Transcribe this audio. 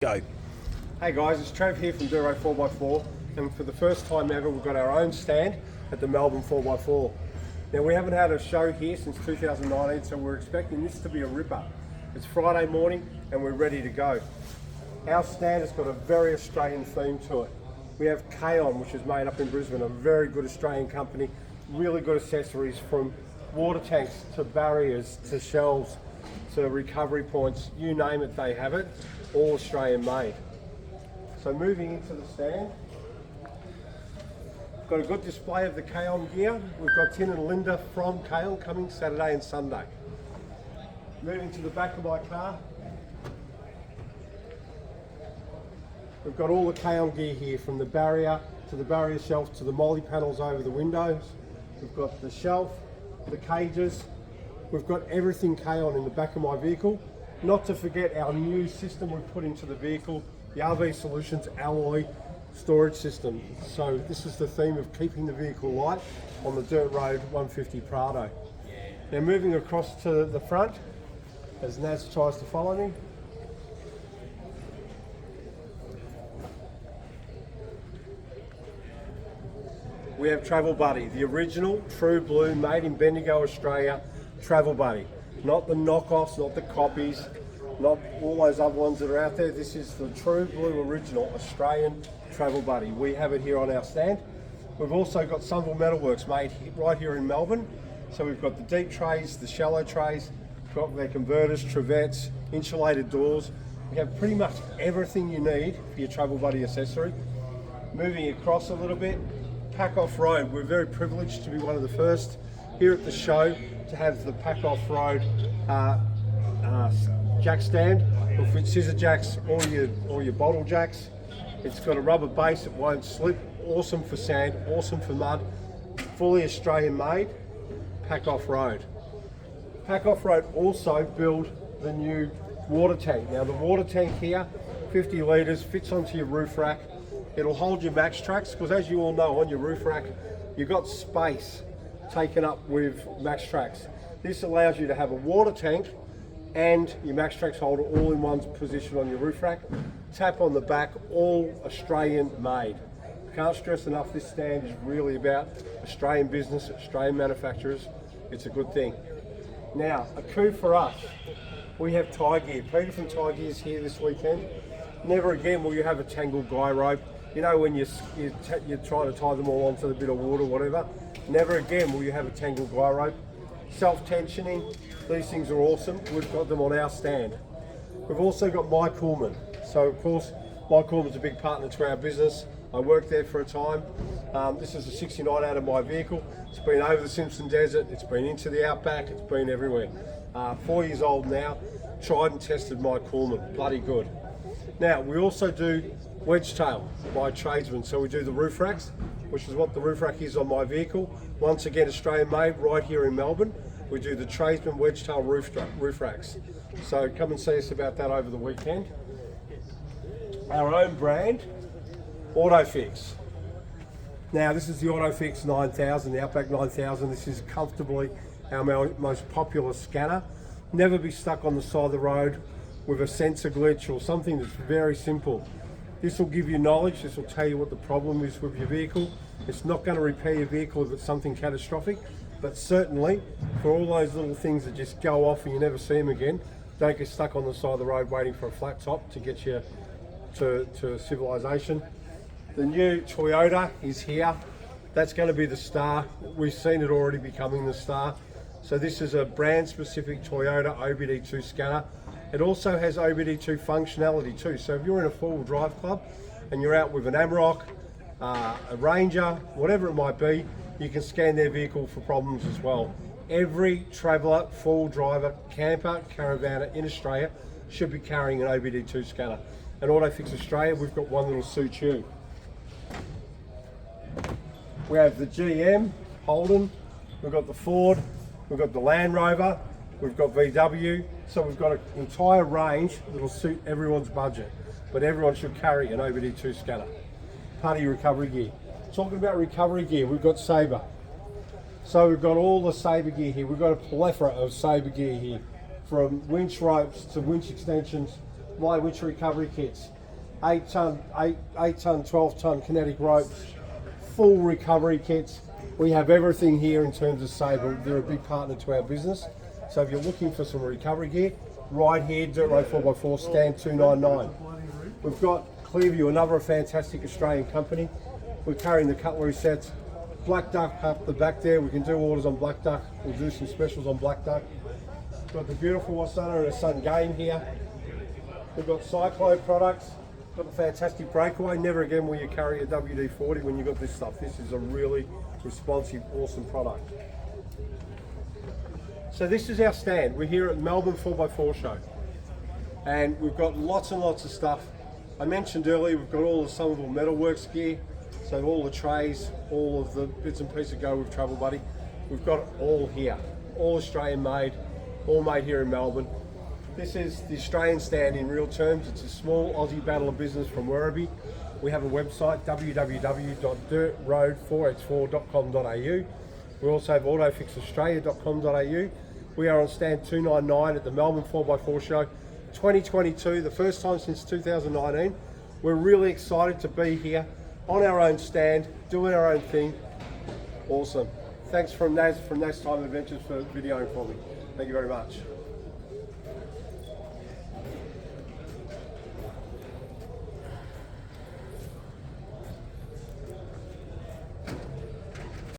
Go. Hey guys, it's Trav here from Duro 4x4, and for the first time ever we've got our own stand at the Melbourne 4x4. Now we haven't had a show here since 2019, so we're expecting this to be a ripper. It's Friday morning and we're ready to go. Our stand has got a very Australian theme to it. We have K-On, which is made up in Brisbane, a very good Australian company, really good accessories from water tanks to barriers to shelves to recovery points, you name it, they have it, all Australian made. So moving into the stand, we've got a good display of the K-On gear. We've got Tin and Linda from K-On coming Saturday and Sunday. Moving to the back of my car, we've got all the K-On gear here, from the barrier to the barrier shelf to the molly panels over the windows. We've got the shelf, the cages. We've got everything K-On in the back of my vehicle. Not to forget our new system we've put into the vehicle, the RV Solutions alloy storage system. So this is the theme of keeping the vehicle light on the dirt road 150 Prado. Now moving across to the front, as Naz tries to follow me. We have Travel Buddy, the original true blue, made in Bendigo, Australia, Travel Buddy. Not the knockoffs, not the copies, not all those other ones that are out there. This is the true blue original Australian Travel Buddy. We have it here on our stand. We've also got Somerville Metalworks made right here in Melbourne. So we've got the deep trays, the shallow trays, got their converters, trevettes, insulated doors. We have pretty much everything you need for your Travel Buddy accessory. Moving across a little bit, Pack Offroad. We're very privileged to be one of the first here at the show to have the Pack Offroad jack stand. It'll fit scissor jacks, all your bottle jacks. It's got a rubber base, it won't slip. Awesome for sand, awesome for mud. Fully Australian made, Pack Offroad. Pack Offroad also build the new water tank. Now the water tank here, 50 litres, fits onto your roof rack. It'll hold your max tracks, because as you all know, on your roof rack, you've got space taken up with max tracks. This allows you to have a water tank and your max tracks holder all in one position on your roof rack. Tap on the back, all Australian made. Can't stress enough, this stand is really about Australian business, Australian manufacturers. It's a good thing. Now, a coup for us. We have tie gear. Peter from Tie Gear is here this weekend. Never again will you have a tangled guy rope. You know when you're trying to tie them all onto the bit of wood or whatever. Never again will you have a tangled guy rope. Self-tensioning, these things are awesome. We've got them on our stand. We've also got My Coolman. So of course, My Coolman's a big partner to our business. I worked there for a time. This is a 69 out of my vehicle. It's been over the Simpson Desert, it's been into the outback, it's been everywhere. 4 years old now, tried and tested My Coolman, bloody good. Now, we also do wedge tail by tradesmen. So we do the roof racks, which is what the roof rack is on my vehicle. Once again, Australian made, right here in Melbourne. We do the tradesman wedge tail roof racks. So come and see us about that over the weekend. Our own brand, AutoFix. Now this is the AutoFix 9000, the Outback 9000. This is comfortably our most popular scanner. Never be stuck on the side of the road with a sensor glitch or something that's very simple. This will give you knowledge, this will tell you what the problem is with your vehicle. It's not going to repair your vehicle if it's something catastrophic, but certainly for all those little things that just go off and you never see them again, don't get stuck on the side of the road waiting for a flat top to get you to civilization. The new Toyota is here. That's going to be the star. We've seen it already becoming the star. So this is a brand specific Toyota OBD2 scanner. It also has OBD2 functionality too. So if you're in a four-wheel drive club and you're out with an Amarok, a Ranger, whatever it might be, you can scan their vehicle for problems as well. Every traveller, four-wheel driver, camper, caravaner in Australia should be carrying an OBD2 scanner. At AutoFix Australia, we've got one that'll suit you. We have the GM, Holden, we've got the Ford, we've got the Land Rover, we've got VW, so we've got an entire range that'll suit everyone's budget, but everyone should carry an OBD2 scanner. Party recovery gear. Talking about recovery gear, we've got Sabre. So we've got all the Sabre gear here. We've got a plethora of Sabre gear here, from winch ropes to winch extensions my winch recovery kits. 8 ton, 12 ton kinetic ropes, full recovery kits. We have everything here in terms of Sable. They're a big partner to our business. So if you're looking for some recovery gear, right here, Dirt Road 4x4, stand 299. We've got Clearview, another fantastic Australian company. We're carrying the cutlery sets. Black Duck up the back there. We can do orders on Black Duck. We'll do some specials on Black Duck. We've got the beautiful Wasana and a Sun Game here. We've got Cyclone products. Got the fantastic breakaway. Never again will you carry a WD-40 when you've got this stuff. This is a really responsive, awesome product. So this is our stand. We're here at Melbourne 4x4 show. And we've got lots and lots of stuff. I mentioned earlier, we've got all the Somerville Metalworks gear. So all the trays, all of the bits and pieces go with Travel Buddy. We've got it all here. All Australian made, all made here in Melbourne. This is the Australian stand in real terms. It's a small Aussie battle of business from Werribee. We have a website, www.dirtroad4x4.com.au. We also have autofixaustralia.com.au. We are on stand 299 at the Melbourne 4x4 show 2022, the first time since 2019. We're really excited to be here on our own stand, doing our own thing. Awesome. Thanks from Naz Time Adventures for videoing for me. Thank you very much.